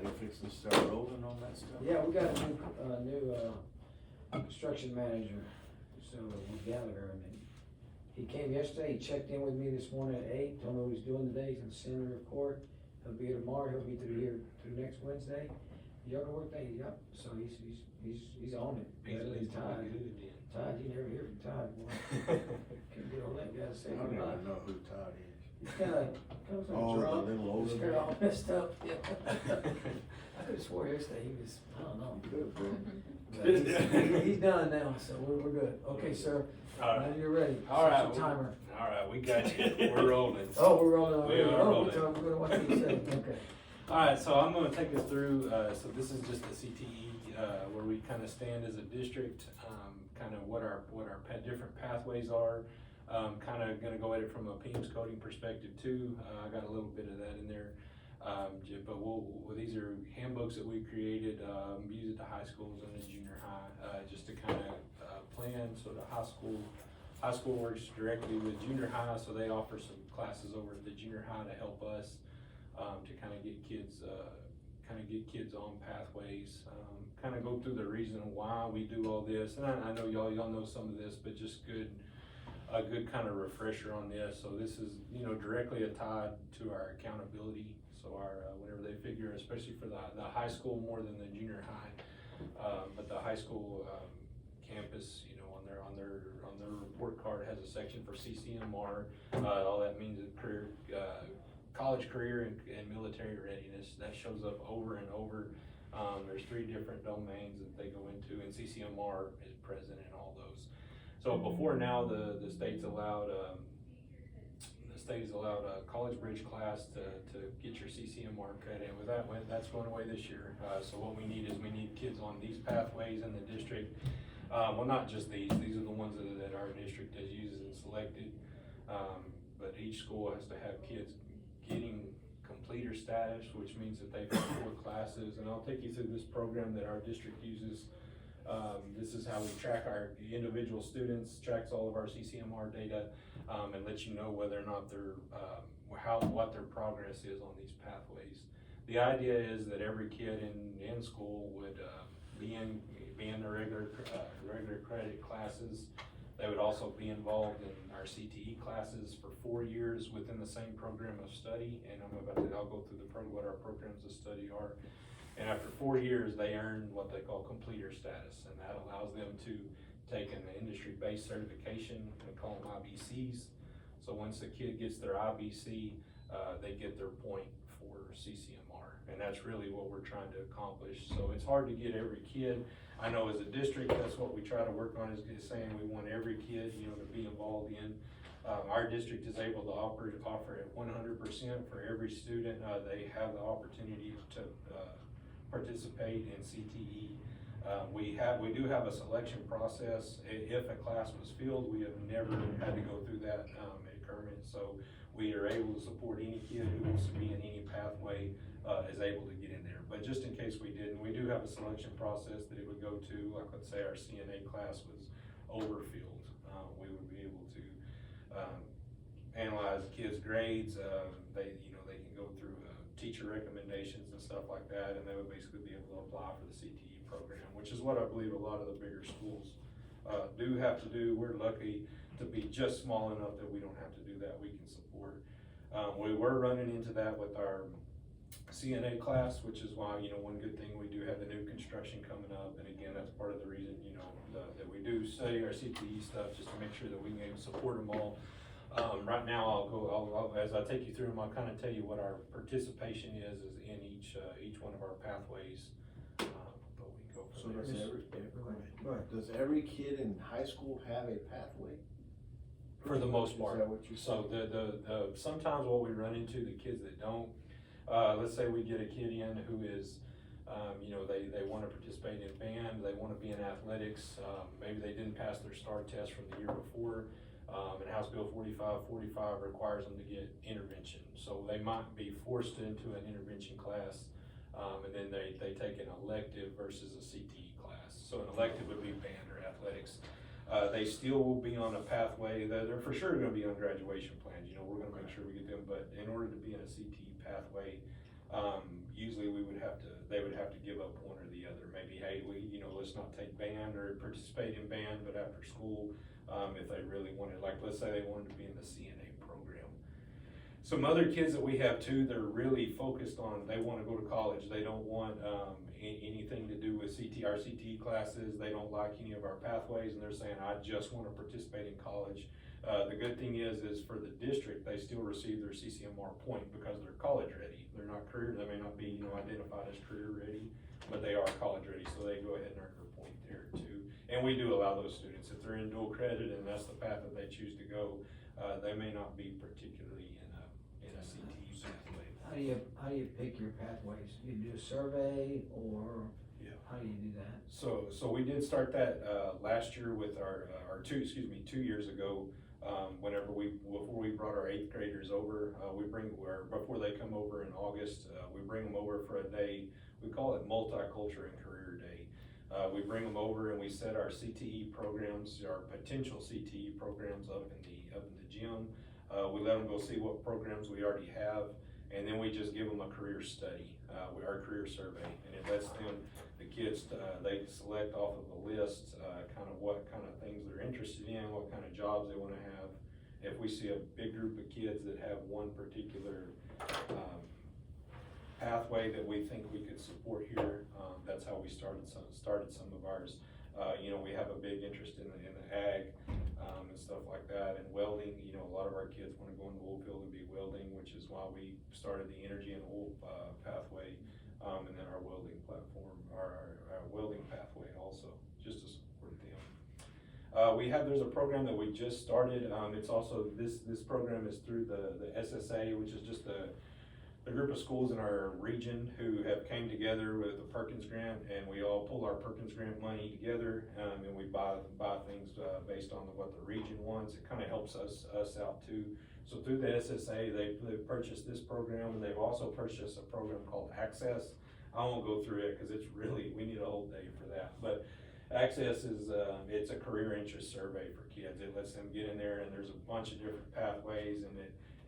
they fixing to start rolling on that stuff? Yeah, we got a new construction manager, so with Gallagher, and he came yesterday, he checked in with me this morning at 8, told me what he's doing today, he's gonna send a report. He'll be here tomorrow, he'll be through here through next Wednesday. You ever work day? Yep, so he's on it. Better than Todd. Todd, you never hear from Todd, boy. Can't get on that guy to say I don't goodbye. even know who Todd is. He's kinda, comes Oh, from the drunk, little older he's kinda guy? all messed up, yeah. I could've swore yesterday he was, I don't know. Good, bro. But he's done now, so we're good. Okay, sir, All now right. you're ready. All right. Set your timer. All right, we got you. We're rolling. Oh, we're rolling We already. are Oh, rolling. we're gonna watch what you say, okay. All right, so I'm gonna take us through, so this is just the CTE, where we kind of stand as a district, kind of what our different pathways are. Kind of gonna go at it from a PEMS coding perspective too. I got a little bit of that in there. But these are handbooks that we created, use at the high schools and the junior high, just to kind of plan. So the high school works directly with junior high, so they offer some classes over at the junior high to help us to kind of get kids on pathways, kind of go through the reason why we do all this. And I know y'all know some of this, but just a good kind of refresher on this. So this is, directly tied to our accountability. So our, whenever they figure, especially for the high school more than the junior high, but the high school campus, on their report card has a section for CCMR. All that means is career, college career and military readiness. That shows up over and over. There's 3 different domains that they go into, and CCMR is present in all those. So before now, the state's allowed a college bridge class to get your CCMR credit. With that's going away this year. So what we need kids on these pathways in the district. Well, not just these are the ones that our district has used and selected. But each school has to have kids getting completer status, which means that they've had 4 classes. And I'll take you through this program that our district uses. This is how we track our individual students, tracks all of our CCMR data, and lets you know whether or not what their progress is on these pathways. The idea is that every kid in school would be in the regular credit classes. They would also be involved in our CTE classes for 4 years within the same program of study, and I'll go through what our programs of study are. And after 4 years, they earn what they call completer status, and that allows them to take an industry-based certification. We call them IBCs. So once the kid gets their IBC, they get their point for CCMR, and that's really what we're trying to accomplish. So it's hard to get every kid. I know as a district, that's what we try to work on, is saying we want every kid, to be involved in. Our district is able to offer it 100% for every student. They have the opportunity to participate in CTE. We do have a selection process. If a class was filled, we have never had to go through that at Kermit. So we are able to support any kid who wants to be in any pathway is able to get in there. But just in case we didn't, we do have a selection process that it would go to. Like, let's say our CNA class was overfilled. We would be able to analyze kids' grades. They can go through teacher recommendations and stuff like that, and they would basically be able to apply for the CTE program, which is what I believe a lot of the bigger schools do have to do. We're lucky to be just small enough that we don't have to do that. We can support. We were running into that with our CNA class, which is why, one good thing, we do have the new construction coming up, and again, that's part of the reason, that we do study our CTE stuff, just to make sure that we can support them all. Right now, I'll as I take you through them, I'll kind of tell you what our participation is in each one of our pathways. But we can go So from there. does every kid in high school have a pathway? For the most part. Is that what you're So saying? sometimes what we run into, the kids that don't, let's say we get a kid in who is, they want to participate in band, they want to be in athletics, maybe they didn't pass their STAR test from the year before, and House Bill 4545 requires them to get intervention. So they might be forced into an intervention class, and then they take an elective versus a CTE class. So an elective would be band or athletics. They still will be on a pathway. They're for sure going to be on graduation plans. We're going to make sure we get them, but in order to be in a CTE pathway, Usually they would have to give up one or the other. Maybe, hey, let's not take band or participate in band, but after school, if they really wanted, like, let's say they wanted to be in the CNA program. Some other kids that we have too, they're really focused on, they wanna go to college. They don't want, anything to do with our CTE classes. They don't like any of our pathways, and they're saying, I just wanna participate in college. The good thing is for the district, they still receive their CCMR point because they're college ready. They're not they may not be, identified as career ready, but they are college ready, so they go ahead and earn their point there too. And we do allow those students, if they're in dual credit and that's the path that they choose to go, they may not be particularly in a CTE pathway. How do you pick your pathways? You do a survey, or Yeah. how do you do that? So we did start that, last year with our 2 years ago. Before we brought our 8th graders over, before they come over in August, we bring them over for a day. We call it Multicultural and Career Day. We bring them over and we set our CTE programs, our potential CTE programs up in the gym. We let them go see what programs we already have, and then we just give them a career study, our career survey, and it lets the kids, they select off of a list, kind of what kind of things they're interested in, what kind of jobs they wanna have. If we see a big group of kids that have one particular, pathway that we think we could support here, that's how we started some of ours. We have a big interest in the ag, and stuff like that, and welding. A lot of our kids wanna go in the oil field and be welding, which is why we started the energy and oil, pathway, and then our welding platform, our welding pathway also, just to support them. There's a program that we just started. It's also, this program is through the SSA, which is just a group of schools in our region who have came together with the Perkins Grant, and we all pull our Perkins Grant money together, and we buy things, based on what the region wants. It kinda helps us out too. So through the SSA, they've purchased this program, and they've also purchased a program called Access. I won't go through it, cause we need a whole day for that, but Access is, it's a career interest survey for kids. It lets them get in there, and there's a bunch of different pathways, and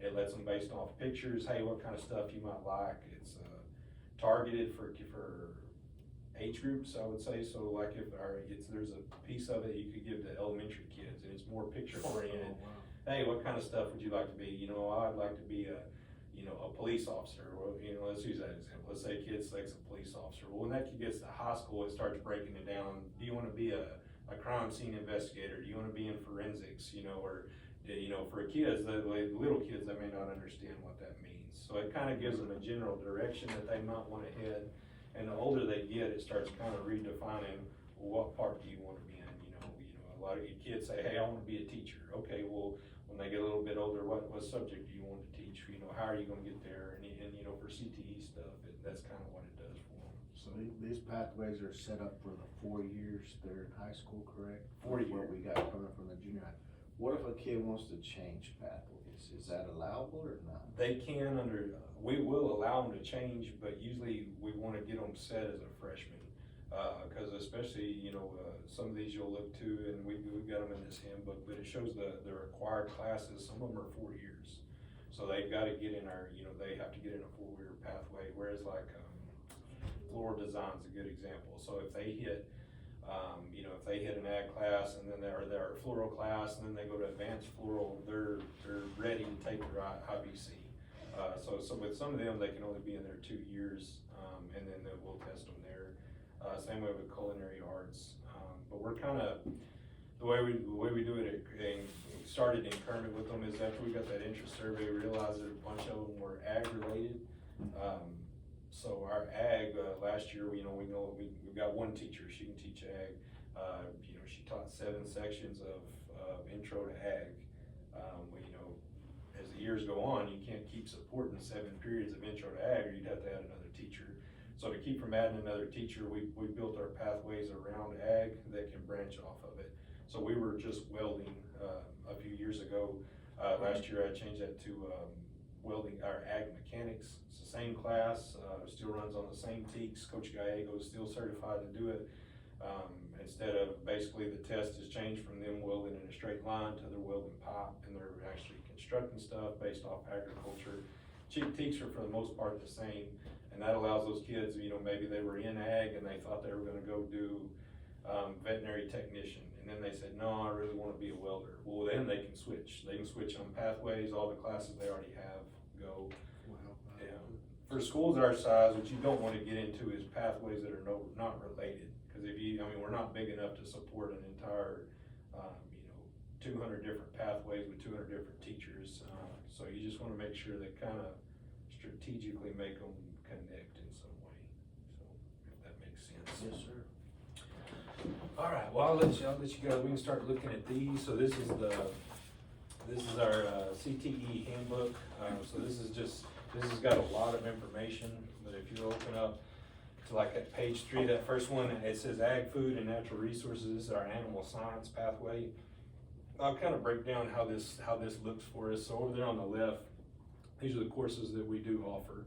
it lets them, based off pictures, hey, what kind of stuff you might like. It's targeted for age groups, I would say. So like there's a piece of it you could give to elementary kids, and it's more picture oriented. Oh, wow. Hey, what kind of stuff would you like to be? I'd like to be a police officer. Well, let's use that example. Let's say a kid selects a police officer. Well, when that kid gets to high school, it starts breaking it down. Do you want to be a crime scene investigator? Do you want to be in forensics? For kids, the little kids, they may not understand what that means. So it kind of gives them a general direction that they might want to head. And the older they get, it starts kind of redefining, well, what part do you want to be in? A lot of kids say, hey, I want to be a teacher. Okay, well, when they get a little bit older, what subject do you want to teach? How are you going to get there? And for CTE stuff, that's kind of what it does for them. So these pathways are set up for the 4 years they're in high school, correct? 4 years. What we got coming from the junior high. What if a kid wants to change pathways? Is that allowable or not? They can we will allow them to change, but usually we want to get them set as a freshman. Cause especially, some of these you'll look to, and we've got them in this handbook, but it shows the required classes. Some of them are 4 years. So they've got to get in they have to get in a 4-year pathway, whereas like, floral design's a good example. So if they hit, if they hit an ag class, and then their floral class, and then they go to advanced floral, they're ready to take their IBC. So with some of them, they can only be in there 2 years, and then we'll test them there. Same way with culinary arts. But we're kind of, the way we do it, and started in Kermit with them, is after we got that interest survey, we realized that a bunch of them were ag related. So our ag, last year, we got one teacher, she can teach ag. She taught 7 sections of intro to ag. As the years go on, you can't keep supporting 7 periods of intro to ag, or you'd have to add another teacher. So to keep from adding another teacher, we built our pathways around ag that can branch off of it. So we were just welding a few years ago. Last year I changed that to welding, our ag mechanics. It's the same class, still runs on the same teaks. Coach Gallego is still certified to do it. Instead of, basically the test has changed from them welding in a straight line to they're welding pipe, and they're actually constructing stuff based off agriculture. teach are for the most part the same. And that allows those kids, you know, maybe they were in ag and they thought they were gonna go do, veterinary technician. And then they said, no, I really wanna be a welder. Well, then they can switch on pathways, all the classes they already have go. Yeah. For schools our size, what you don't wanna get into is pathways that are not related. Cause we're not big enough to support an entire, 200 different pathways with 200 different teachers. So you just wanna make sure they kinda strategically make them connect in some way. So, if that makes sense. Yes, sir. All right, well, I'll let you go. We can start looking at these. So this is our CTE handbook. So this has got a lot of information, but if you open up to like at page 3, that first one, it says ag, food, and natural resources. This is our animal science pathway. I'll kind of break down how this looks for us. So over there on the left, these are the courses that we do offer.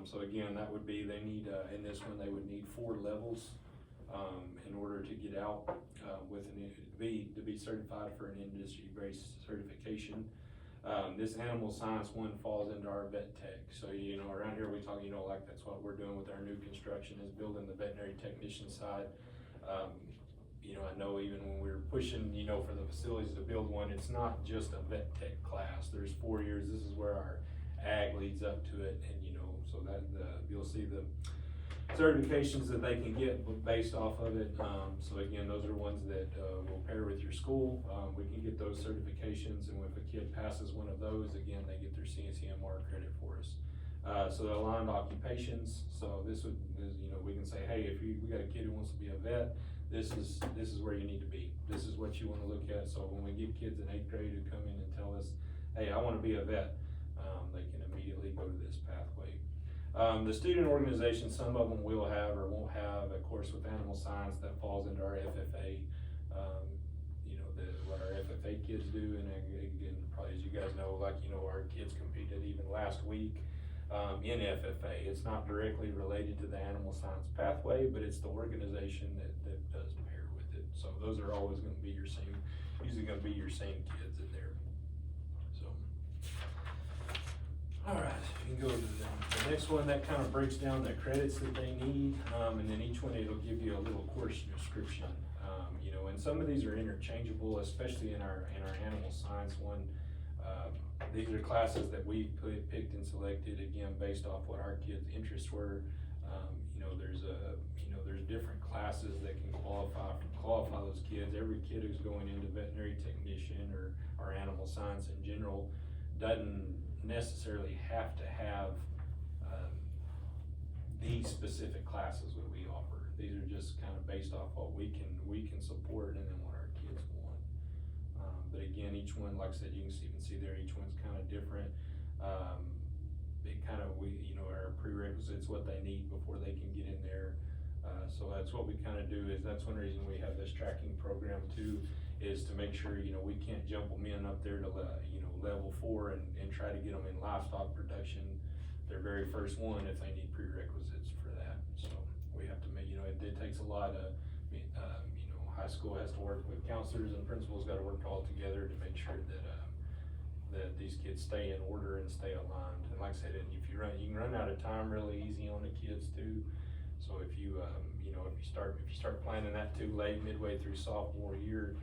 So again, that would be, they need, in this one, they would need 4 levels in order to get out to be certified for an industry-based certification. This animal science one falls into our vet tech. So, you know, around here we talk, you know, like that's what we're doing with our new construction is building the veterinary technician side. You know, I know even when we're pushing, you know, for the facilities to build one, it's not just a vet tech class. There's 4 years. This is where our ag leads up to it, and you know, so that you'll see the certifications that they can get based off of it. So again, those are ones that will pair with your school. We can get those certifications, and if a kid passes one of those, again, they get their CNCMR credit for us. So the aligned occupations. So this you know, we can say, hey, if we got a kid who wants to be a vet, this is where you need to be. This is what you want to look at. So when we get kids in 8th grade who come in and tell us, hey, I want to be a vet, they can immediately go to this pathway. The student organization, some of them will have or won't have a course with animal science that falls into our FFA. You know, what our FFA kids do, and again, probably as you guys know, like, you know, our kids competed even last week in FFA. It's not directly related to the animal science pathway, but it's the organization that does pair with it. So those are always gonna be usually gonna be your same kids in there. So, all right, you can go to the next one. That kind of breaks down the credits that they need, and then each one, it'll give you a little course description. You know, and some of these are interchangeable, especially in our animal science one. These are classes that we picked and selected, again, based off what our kids' interests were. You know, there's different classes that can qualify those kids. Every kid who's going into veterinary technician or animal science in general doesn't necessarily have to have these specific classes that we offer. These are just kind of based off what we can support and then what our kids want. But again, each one, like I said, you can even see there, each one's kind of different. Our prerequisites, what they need before they can get in there. So that's what we kind of do, is that's one reason we have this tracking program too, is to make sure, you know, we can't jump them in up there to, level 4 and try to get them in livestock production, their very first one, if they need prerequisites for that. So we have to make, you know, it takes a lot of, high school has to work with counselors and principals, got to work all together to make sure that these kids stay in order and stay aligned. And like I said, if you can run out of time really easy on the kids too. So if you start planning that too late, midway through sophomore year,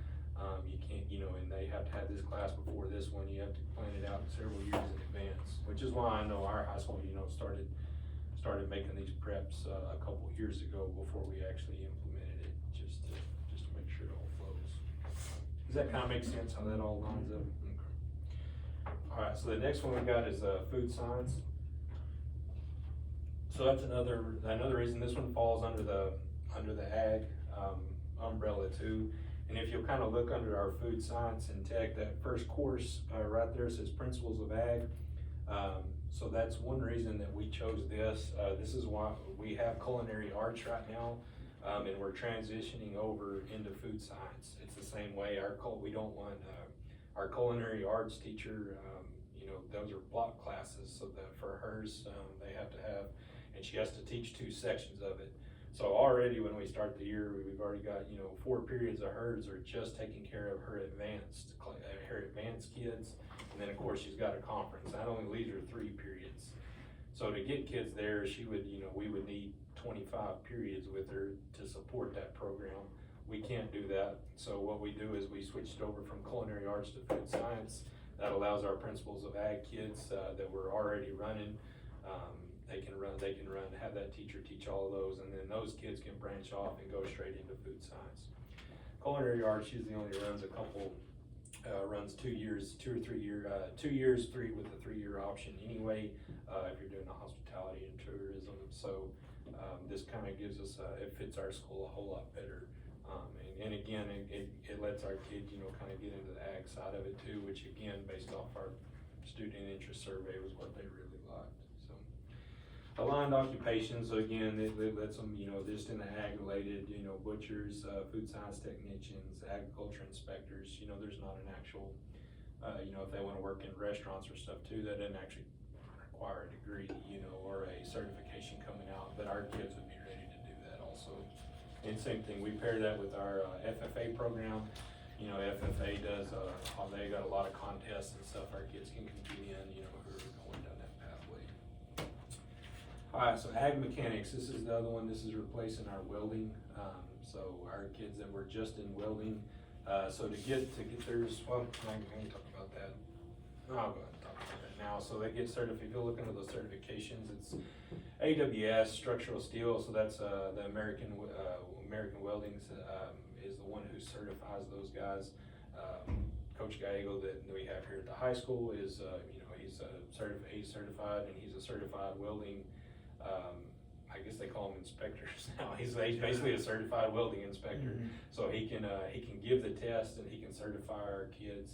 you can't, and they have to have this class before this one. You have to plan it out several years in advance, which is why I know our high school, started making these preps a couple years ago before we actually implemented it, just to make sure it all flows. Does that kind of make sense how that all lines up? Okay. All right, so the next one we got is food science. So that's another reason this one falls under the ag umbrella too. And if you'll kind of look under our food science and tech, that first course right there says Principles of Ag. So that's one reason that we chose this. This is why we have culinary arts right now, and we're transitioning over into food science. It's the same way. We don't want our culinary arts teacher. Those are block classes, so that for hers, they have to have, and she has to teach 2 sections of it. So already when we start the year, we've already got 4 periods of hers are just taking care of her advanced kids, and then of course she's got a conference. That only leaves her 3 periods. So to get kids there, she would, we would need 25 periods with her to support that program. We can't do that, so what we do is we switched over from culinary arts to food science. That allows our principals of ag kids that were already running, they can run, have that teacher teach all of those, and then those kids can branch off and go straight into food science. Culinary arts usually only runs runs 2 years, 2 or 3 year, 2 years, with a 3-year option anyway, if you're doing the hospitality and tourism. So this kind of gives us, it fits our school a whole lot better. And again, it lets our kids, kind of get into the ag side of it too, which again, based off our student interest survey, was what they really liked. So aligned occupations, so again, it lets them, just in the ag related, butchers, food science technicians, agriculture inspectors, there's not an actual, if they want to work in restaurants or stuff too, that doesn't actually require a degree, or a certification coming out, but our kids would be ready to do that also. And same thing, we pair that with our FFA program. FFA does, they got a lot of contests and stuff our kids can compete in, who are going down that pathway. Alright, so ag mechanics, this is the other one, this is replacing our welding. So our kids that were just in welding, so to get theirs, well, I can talk about that. I'll go ahead and talk about that now. So they get certified, if you look into those certifications, it's AWS, structural steel, so that's the American Welding is the one who certifies those guys. Coach Gallego that we have here at the high school is, he's certified, and he's a certified welding, I guess they call them inspectors now. He's basically a certified welding inspector. So he can give the test and he can certify our kids.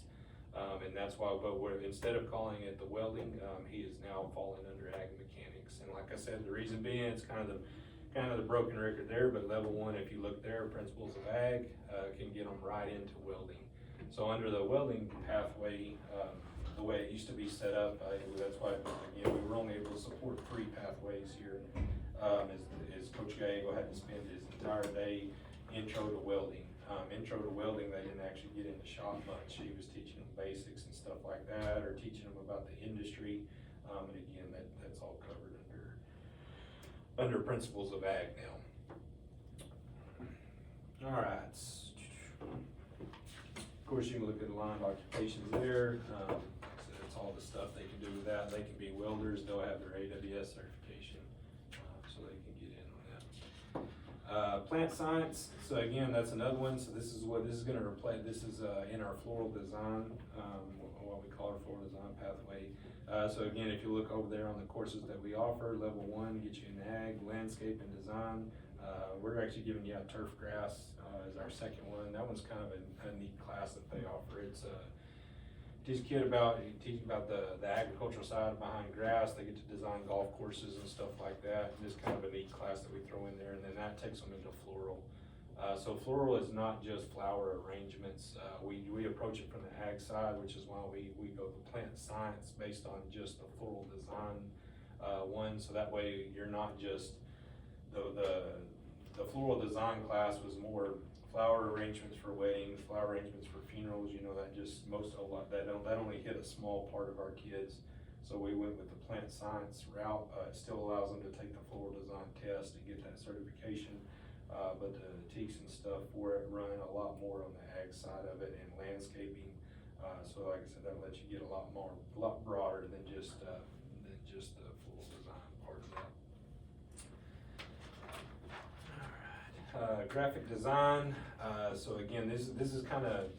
And that's why, instead of calling it the welding, he is now falling under ag mechanics. And like I said, the reason being, it's kind of the broken record there, but level 1, if you look there, principles of ag, can get them right into welding. So under the welding pathway, the way it used to be set up, that's why, again, we were only able to support 3 pathways here. As Coach Gallego had to spend his entire day intro to welding. Intro to welding, they didn't actually get into shop much. He was teaching them basics and stuff like that, or teaching them about the industry. And again, that's all covered under principles of ag now. All right. Of course, you can look at aligned occupations there. So that's all the stuff they can do with that. They can be welders. They'll have their AWS certification, so they can get in on that. Plant science. So again, that's another one. So this is what this is going to replace. This is in our floral design, what we call our floral design pathway. So again, if you look over there on the courses that we offer, level 1 gets you in ag, landscape, and design. We're actually giving you turf grass as our second one. That one's kind of a neat class that they offer. It's teach about the agricultural side behind grass. They get to design golf courses and stuff like that. And it's kind of a neat class that we throw in there, and then that takes them into floral. So floral is not just flower arrangements. We approach it from the ag side, which is why we go to plant science based on just the floral design one. So that way you're not just the floral design class was more flower arrangements for weddings, flower arrangements for funerals. That just that only hit a small part of our kids. So we went with the plant science route. It still allows them to take the floral design test and get that certification. But the TEKS and stuff for it run a lot more on the ag side of it and landscaping. So like I said, that lets you get a lot broader than just the full design part of that. All right, graphic design. So again, this is kind of,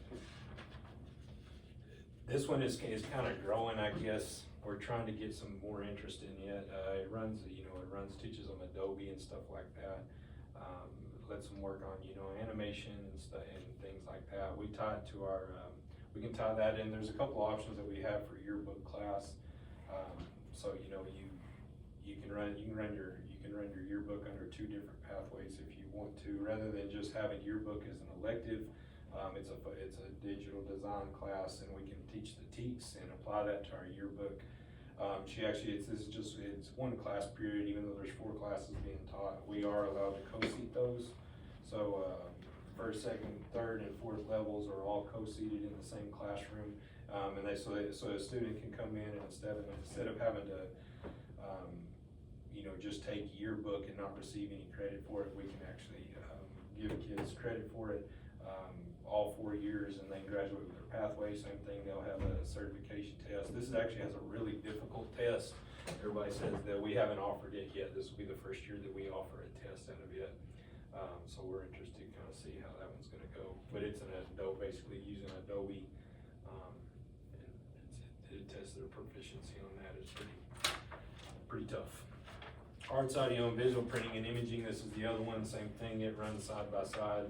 this one is kind of growing, I guess. We're trying to get some more interest in it. Teaches them Adobe and stuff like that. Lets them work on, animation and stuff and things like that. We tie it to our, we can tie that in. There's a couple options that we have for yearbook class. So you can run your yearbook under 2 different pathways if you want to, rather than just having yearbook as an elective. It's a digital design class, and we can teach the TEKS and apply that to our yearbook. It's 1 class period, even though there's 4 classes being taught. We are allowed to co-seat those. So first, second, third, and fourth levels are all co-seated in the same classroom. And so a student can come in, and instead of having to just take yearbook and not receive any credit for it. We can actually, give kids credit for it, all 4 years, and they graduate with their pathway. Same thing, they'll have a certification test. This actually has a really difficult test. Everybody says that we haven't offered it yet. This will be the first year that we offer a test out of it. So we're interested to kind of see how that one's gonna go. But it's an Adobe, basically using Adobe, and it tests their proficiency on that. It's pretty tough. Arts, audio, and visual printing and imaging, this is the other one, same thing, it runs side by side.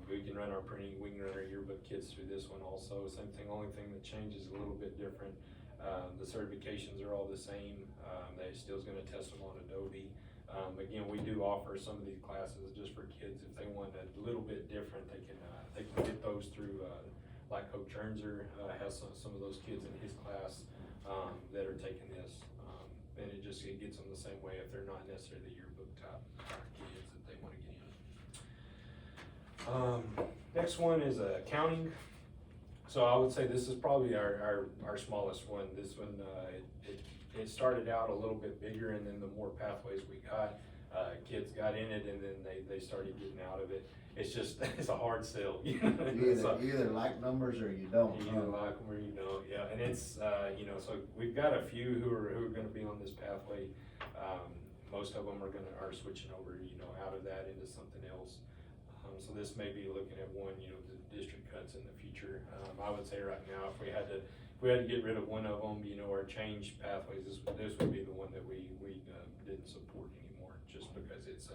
We can run our printing, we can run our yearbook kids through this one also, same thing, only thing that changes a little bit different. The certifications are all the same, they still's gonna test them on Adobe. Again, we do offer some of these classes just for kids, if they want a little bit different, they can get those through, like Coach Ernzer, has some of those kids in his class, that are taking this. And it gets them the same way if they're not necessarily the yearbook type kids that they wanna get in. Next one is accounting. So I would say this is probably our smallest one. This one, it started out a little bit bigger, and then the more pathways we got, kids got in it, and then they started getting out of it. It's just, it's a hard sell. You either like numbers or you don't. You either like them or you don't, yeah. And it's, so we've got a few who are gonna be on this pathway. Most of them are switching over, out of that into something else. So this may be looking at one, the district cuts in the future. I would say right now, if we had to get rid of one of them, or change pathways, this would be the one that we didn't support anymore, just because it's,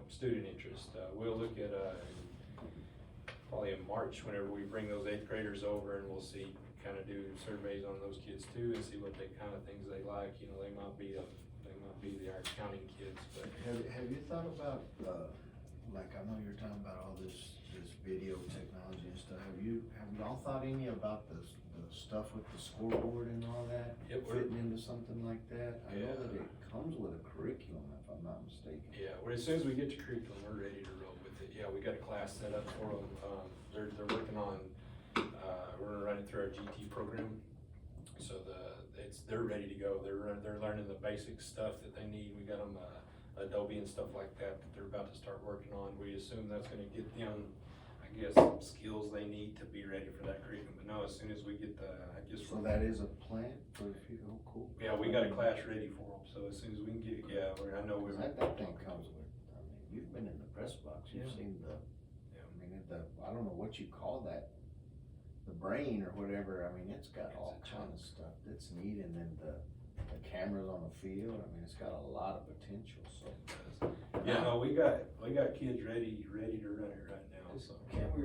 student interest. We'll look at, probably in March, whenever we bring those 8th graders over, and we'll see, kind of do surveys on those kids too, and see what they kind of things they like. They might be our accounting kids, but. Have you thought about, like, I know you're talking about all this video technology and stuff, have y'all thought any about the stuff with the scoreboard and all that? Yep, fitting into something like that? I know that Yeah. it comes with a curriculum, if I'm not mistaken. Yeah, well, as soon as we get to curriculum, we're ready to roll with it. Yeah, we got a class set up for them. They're working on, we're gonna run it through our GT program. So they're ready to go. They're learning the basic stuff that they need. We got them, Adobe and stuff like that they're about to start working on. We assume that's gonna get them, I guess, skills they need to be ready for that curriculum. But no, as soon as we get So that is a plan for the future, oh, cool. Yeah, we got a class ready for them. So as soon as we can get it, I know we're. That thing comes with, you've been in the press box, you've seen I don't know what you call that, the brain or whatever, it's got all kind of stuff that's neat, and then the cameras on the field, it's got a lot of potential, so. Yeah, no, we got kids ready to run it right now, so. Can we,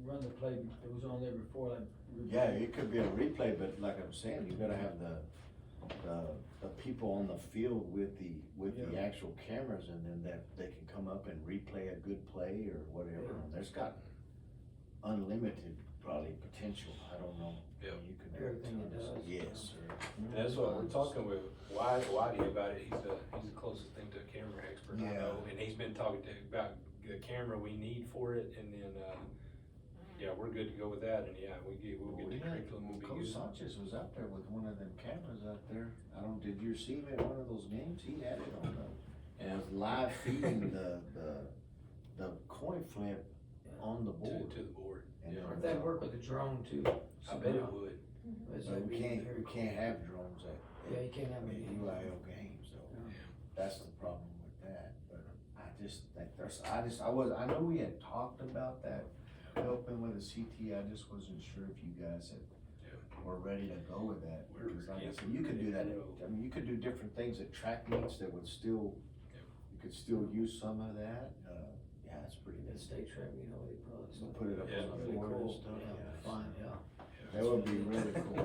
run the play that was on there before, like? Yeah, it could be a replay, but like I'm saying, you gotta have the people on the field with the actual cameras, and then that they can come up and replay a good play or whatever. Yeah. There's got unlimited probably potential, I don't know. Yeah. You could do Everything it does. Yes, sir. That's what we're talking with Waddy about it. He's the closest thing to a camera expert I Yeah. know, and he's been talking about the camera we need for it, and then, we're good to go with that, and we'll get the curriculum, we'll be Coach using. Sanchez was out there with one of them cameras out there. Did you see him at one of those games? He had it on and was live feeding the coin flip on the board. To the board. And Yeah. If that work with the drone too? I bet it would. So we can't have drones at Yeah, you can't have the any. UIL games, though. Yeah. That's the problem with that, but I just think I know we had talked about that, helping with the CT, I just wasn't sure if you guys were ready to go with that. Because like I said, you could do that, you could do different things at track meets that would still, you could still use some of that, it's pretty That good. state track, they probably. So put it up Yeah. on the board and stuff. Fine, yeah. That would be really cool.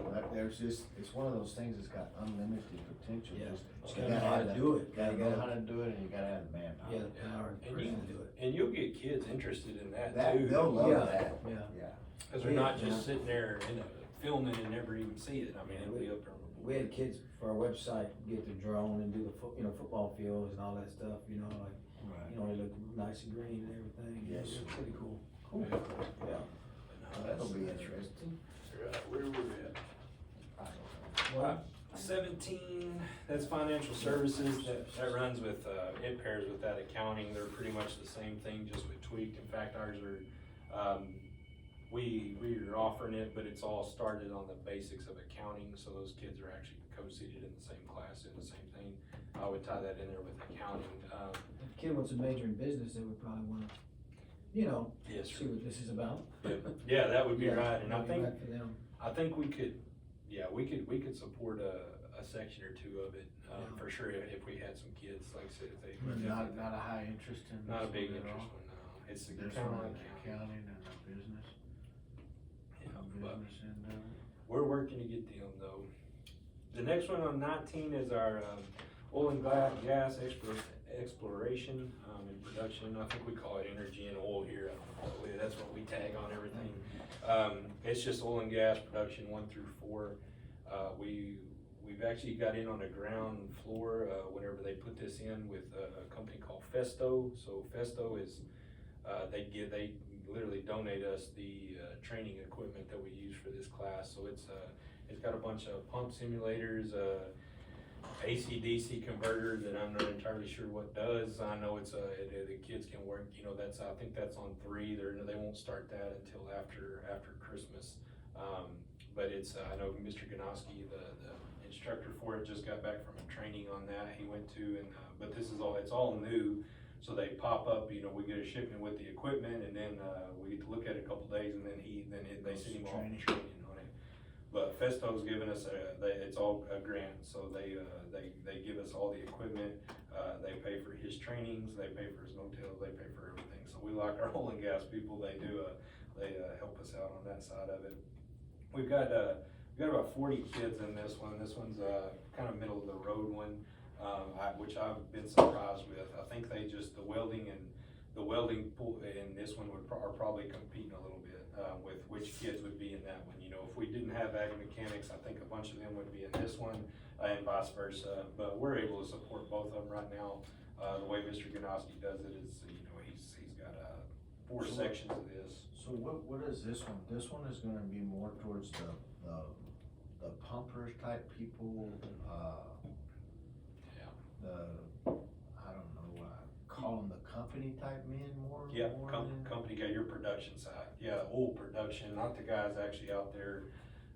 It's one of those things that's got unlimited potential. Yeah. Just- You gotta know how to do it. Gotta know how to do it, and you gotta have the manpower. Yeah, the power and person to do it. And you'll get kids interested in that too. They'll love Yeah. that. Yeah. Yeah. Cause they're not Yeah. just sitting there, filming and never even see it. It'll be up there. We had kids for our website get the drone and do the football fields and all that stuff, Right. they look nice and green and everything. Yes. It's pretty cool. Cool. Yeah. That'll be interesting. Where we're at. I don't know. Well, 17, that's financial services, that runs with, it pairs with that accounting, they're pretty much the same thing, just with tweaked. In fact, ours are, we are offering it, but it's all started on the basics of accounting, so those kids are actually co-seated in the same class, doing the same thing. I would tie that in there with accounting. If a kid wants to major in business, they would probably wanna, you know, Yes, see what this is about. yeah, that would be Yeah, right, and I that'd be think, right for them. I think we could, yeah, we could support a section or two of it, for sure, if we had some kids, like I said, if they. Not a high interest in this Not a big one at interest all? one, no, it's This kind of one, like accounting and the business, but business end of it. we're working to get them though. The next one on 19 is our, oil and gas exploration, and production. I think we call it energy and oil here. That's what we tag on everything. It's just oil and gas production 1 through 4. We've actually got in on the ground floor, whenever they put this in with a company called Festo. So Festo is, they literally donate us the, training equipment that we use for this class. So it's got a bunch of pump simulators, AC/DC converter that I'm not entirely sure what does. I know it's the kids can work, you know, I think that's on 3. They won't start that until after Christmas. But it's, I know Mr. Ganoski, the instructor for it, just got back from a training on that he went to, and, but it's all new. So they pop up, you know, we get a shipment with the equipment, and then, we get to look at it a couple days, and then they send him off for training on it. But Festo's giving us it's all a grant, so they give us all the equipment, they pay for his trainings, they pay for his motels, they pay for everything. So we like our oil and gas people, they help us out on that side of it. We've got about 40 kids in this one. This one's kind of middle of the road one, which I've been surprised with. I think the welding pool in this one are probably competing a little bit with which kids would be in that one. You know, if we didn't have ag mechanics, I think a bunch of them would be in this one, and vice versa. But we're able to support both of them right now. The way Mr. Ganoski does it is, you know, he's got 4 sections of this. So what is this one? This one is gonna be more towards the pumpers type people, I don't know, call them the company type men more? Yeah, more company guy, your production side, yeah, oil production, not the guys actually out there,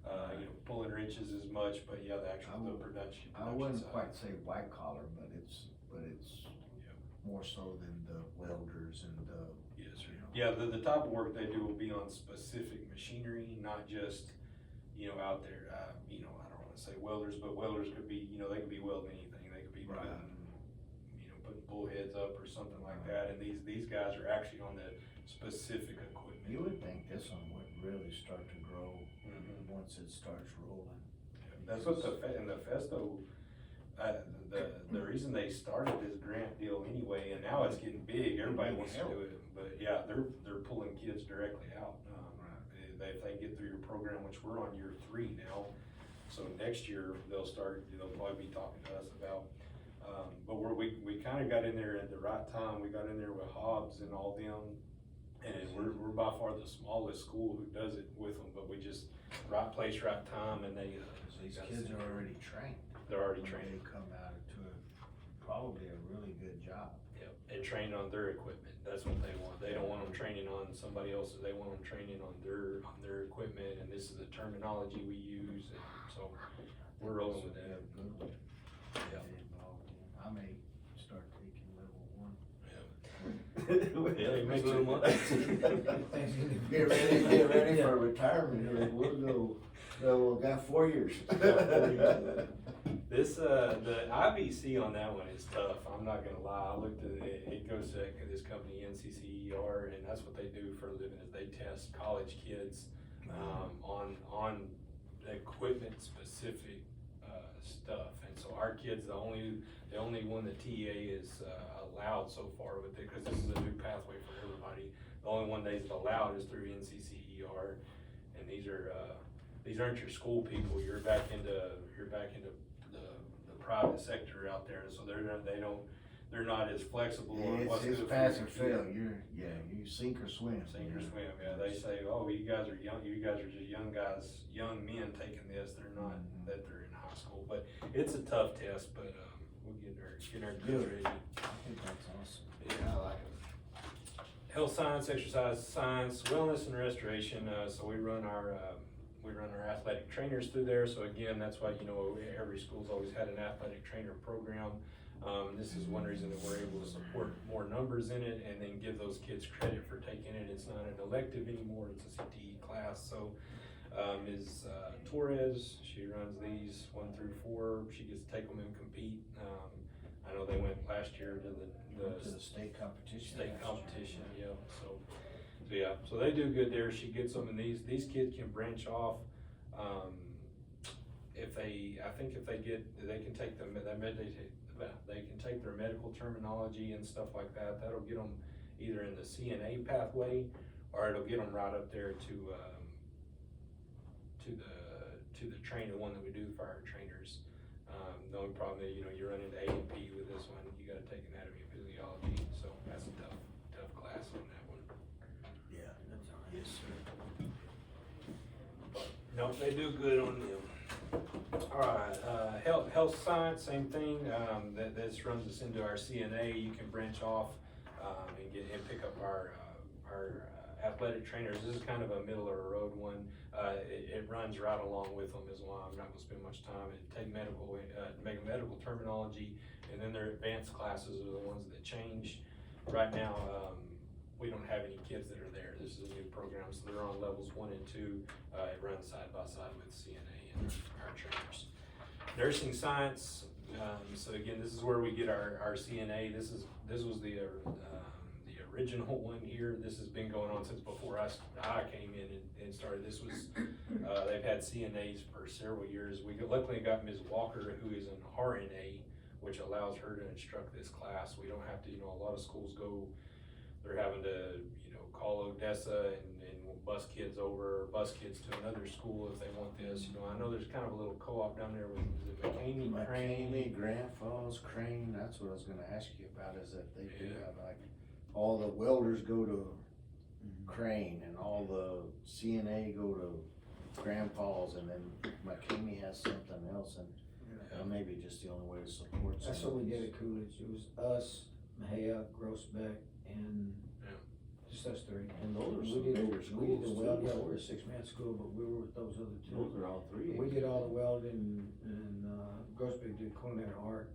you know, pulling wrenches as much, but yeah, the production I wouldn't side. quite say white collar, but it's more so than the welders and the. Yes, sir. Yeah, the type of work they do will be on specific machinery, not just, you know, out there, you know, I don't wanna say welders, but welders could be, you know, they could be welding anything, they could be Right. putting bullheads up or something like that, and these guys are actually on the specific equipment. You would think this one would really start to grow once it starts rolling. That's what the Festo, the reason they started this grant deal anyway, and now it's getting big, everybody wants to do it, but yeah, they're pulling kids directly out. If they get through your program, which we're on year 3 now, so next year they'll probably be talking to us about, but we kinda got in there at the right time. We got in there with Hobbs and all them, and we're by far the smallest school who does it with them, but we just, right place, right time, and These kids are already trained. They're already When trained. They come out to probably a really good job. Yep, and trained on their equipment, that's what they want. They don't want them training on somebody else's, they want them training on their equipment, and this is the terminology we use, and so we're rolling with that. Good one. Yeah. I may start taking level 1. Yeah, you make some money. Get ready for retirement, we'll got 4 years. This, the IBC on that one is tough, I'm not gonna lie. I looked at it, it goes to this company NCCER, and that's what they do for a living, is they test college kids, on equipment specific, stuff. And so our kids, the only one the TA is, allowed so far with it, cause this is a new pathway for everybody. The only one they've allowed is through NCCER, and these aren't your school people, you're back into the private sector out there, so they're not as flexible on what's good for It's pass or your fail, you sink or swim. Sink or swim, yeah, they say, oh, you guys are just young guys, young men taking this, they're not, that they're in high high school, but it's a tough test, but, we'll get our kids ready. I think that's awesome. Yeah, I like it. Health science, exercise science, wellness and restoration, so we run our athletic trainers through there, so again, that's why, every school's always had an athletic trainer program. This is one reason that we're able to support more numbers in it and then give those kids credit for taking it. It's not an elective anymore, it's a CTE class, so Ms. Torres, she runs these 1 through 4, she gets to take them and compete. I know they went last year to To the state competition. state competition, yeah, so they do good there, she gets them, and these kids can branch off, they can take they can take their medical terminology and stuff like that, that'll get them either in the CNA pathway, or it'll get them right up there to the train, the one that we do for our trainers. The only problem is, you run into A&P with this one, you gotta take anatomy and physiology, so that's a tough class on that one. Yeah, that's all right. Yes, sir. No, they do good on them. Alright, health science, same thing, this runs us into our CNA, you can branch off, and pick up our athletic trainers. This is kind of a middle of the road one, it runs right along with them as well, I'm not gonna spend much time, take medical terminology, and then their advanced classes are the ones that change. Right now, we don't have any kids that are there, this is a new program, so they're on levels 1 and 2, it runs side by side with CNA and our trainers. Nursing science, so again, this is where we get our CNA, this was the original one here, this has been going on since before I came in and started, this was, they've had CNAs for several years, we luckily got Ms. Walker, who is an RNA, which allows her to instruct this class, we don't have to, a lot of schools they're having to, call Odessa and bus kids to another school if they want this, I know there's kind of a little co-op down there with, is it McCamey, Crane? McCamey, Grand Falls, Crane, that's what I was gonna ask you about, is that they do have all the welders go to Crane and all the CNA go to Grand Falls, and then McCamey has something else, and maybe just the only way to support. That's what we did at Coolidge, it was us, Mahia, Grossbeck, and just us three. And Those are we some did bigger we did schools, the too. weld, yeah, we're a 6-man school, but we were with those other two. Those are all three. We did all the welding, and Grossbeck did culinary art,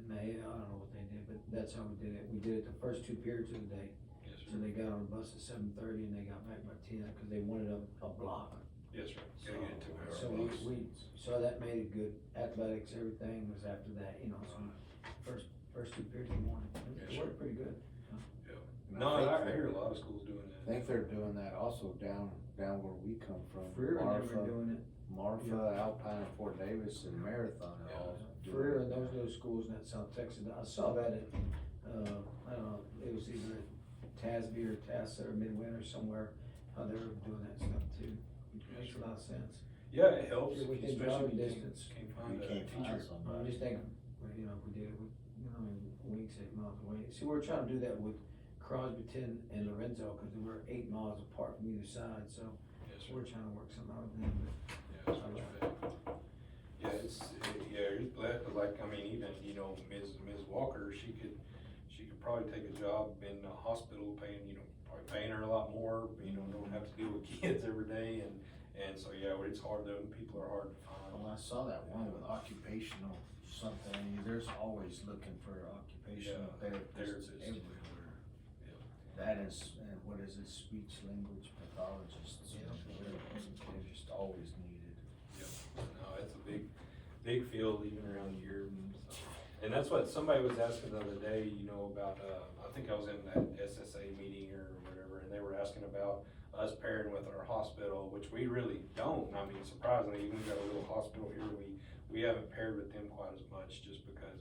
and Mahia, I don't know what they did, but that's how we did it. We did it the first 2 periods of the day. Yes, So they got on the bus at 7:30 and they got back by 10, cause they wanted a block. Yes, sir. Gotta get it to her. So so that made it good. Athletics, everything was after that, so first 2 periods in the morning. It Yes, worked pretty good. And No, think I hear a lot of schools doing that. I think they're doing that also down where we come from. Freer and them are doing it. Marfa, Alpine, Fort Davis, and Marathon are all doing Freer and it. those little schools in that South Texas, I saw that at, I don't know, it was either at Tasby or Tassa or Midwinter somewhere, how they were doing that stuff too. Makes a lot of sense. Yeah, it helps, Yeah, within especially driving if distance. can't You find a can't find teacher. I'm somebody. just thinking, well, if we did it, weeks, 8 miles away. See, we're trying to do that with Crosbyton and Lorenzo, cause they were 8 miles apart from either side, so Yes, sir. we're trying to work something out with them, but. Yeah, that's what you think. Yeah, you're glad, but even, Ms. Walker, she could probably take a job in a hospital probably paying her a lot more, don't have to deal with kids every day, and so, yeah, it's hard, though, people are hard to find. Well, I saw that one with occupational something, there's always looking for occupational therapists therapists. everywhere. Yeah. That is, and what is it, speech language pathologists, they're just always needed. No, it's a big field even around here, so. And that's what somebody was asking the other day, about, I think I was in that SSA meeting or whatever, and they were asking about us pairing with our hospital, which we really don't. Surprisingly, we got a little hospital here, we haven't paired with them quite as much, just because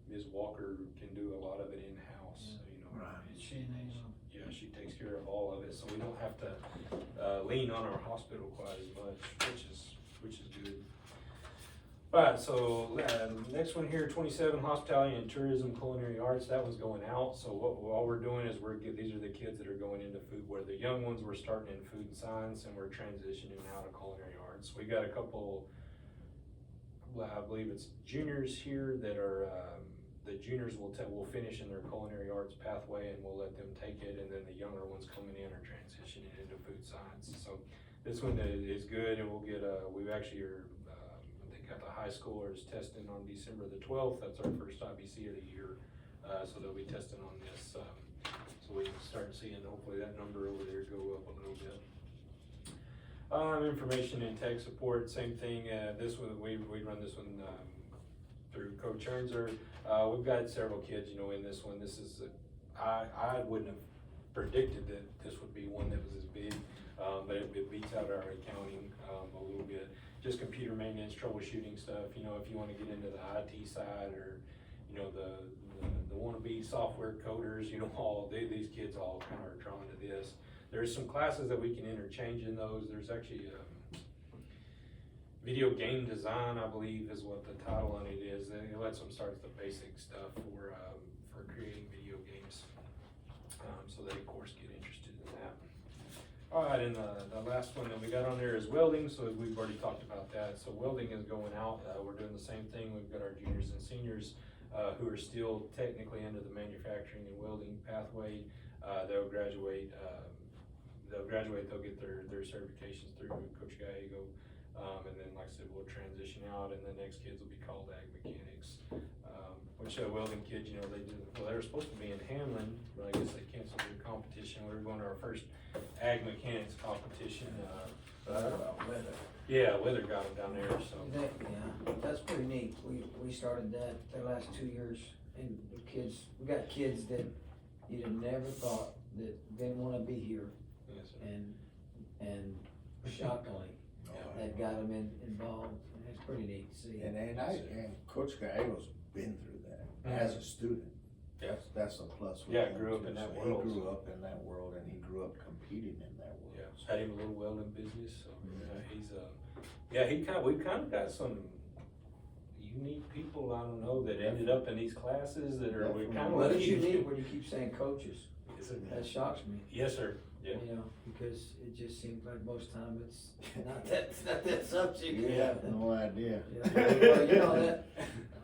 Ms. Walker can do a lot of it in-house, Right. She takes care of all of it, so we don't have to, lean on our hospital quite as much, which is good. Alright, so, next one here, 27, hospitality and tourism, culinary arts, that one's going out, so all we're doing is these are the kids that are going into food, where the young ones, we're starting in food and science, and we're transitioning out of culinary arts. We got a couple well, I believe it's juniors here that are, the juniors will finish in their culinary arts pathway and we'll let them take it, and then the younger ones coming in are transitioning into food science. So this one is good, and we'll get, we've actually are, I think got the high schoolers testing on December the 12th. That's our first IBC of the year. So they'll be testing on this, so we can start seeing hopefully that number over there go up a little bit. Information and tech support, same thing. This one, we run this one through Coach Ernzer. We've got several kids, you know, in this one. This is, I wouldn't have predicted that this would be one that was as big, but it beats out our accounting a little bit. Just computer maintenance, troubleshooting stuff. You know, if you want to get into the IT side, or you know, the wannabe software coders, you know, these kids all kind of are drawn to this. There's some classes that we can interchange in those. There's actually video game design, I believe, is what the title on it is. And it lets them start the basic stuff for creating video games, so they of course get interested in that. All right, and the last one that we got on there is welding. So we've already talked about that. So welding is going out. We're doing the same thing. We've got our juniors and seniors who are still technically under the manufacturing and welding pathway. They'll graduate. They'll get their certifications through Coach Gallego, and then, like I said, we'll transition out, and the next kids will be called ag mechanics. Which welding kids, you know, they were supposed to be in Hamlin, but I guess they canceled their competition. We were going to our first ag mechanics competition. Weather. Yeah, weather got them down there, so. Yeah, that's pretty neat. We started that the last 2 years, and the kids, we got kids that you'd have never thought that didn't wanna be here, Yes, sir. and shockingly, that got them involved, and it's pretty neat to see. And Coach Gallego's been through that as a student. Yeah. That's a plus. with Yeah, him, grew up too. in that So world, He grew so. up in that world, and he grew up competing in that world. Yeah, So- had him a little welding business, so he's Mm-hmm. we've kind of got some unique people, I don't know, that ended up in these classes that are, we kind of. Well, it's unique when you keep saying coaches. Yes, sir. That shocks me. Yes, sir. Yeah. You know, because it just seems like most time it's not that subject. You have no idea. Yeah, well, you know, that,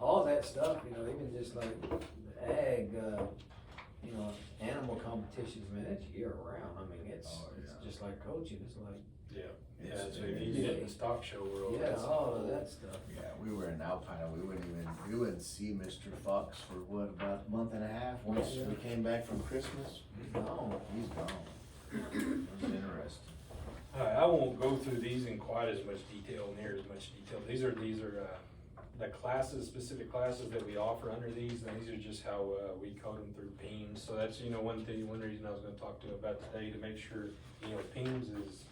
all that stuff, you know, even just like the ag, you know, animal competitions, man, it's year round. I mean, it's just like coaching, it's like. Yeah, It's- so if you get in the stock show world. Yeah, that's- all of that stuff. Yeah, we were in Alpine, and we wouldn't see Mr. Fox for what, about a month and a half, once we came back from Christmas. No. He's gone. It was interesting. I won't go through these in quite as much detail, near as much detail. These are the classes, specific classes that we offer under these, and these are just how we code them through PEAMS. So that's, you know, one reason I was gonna talk to you about today, to make sure, you know, PEAMS is,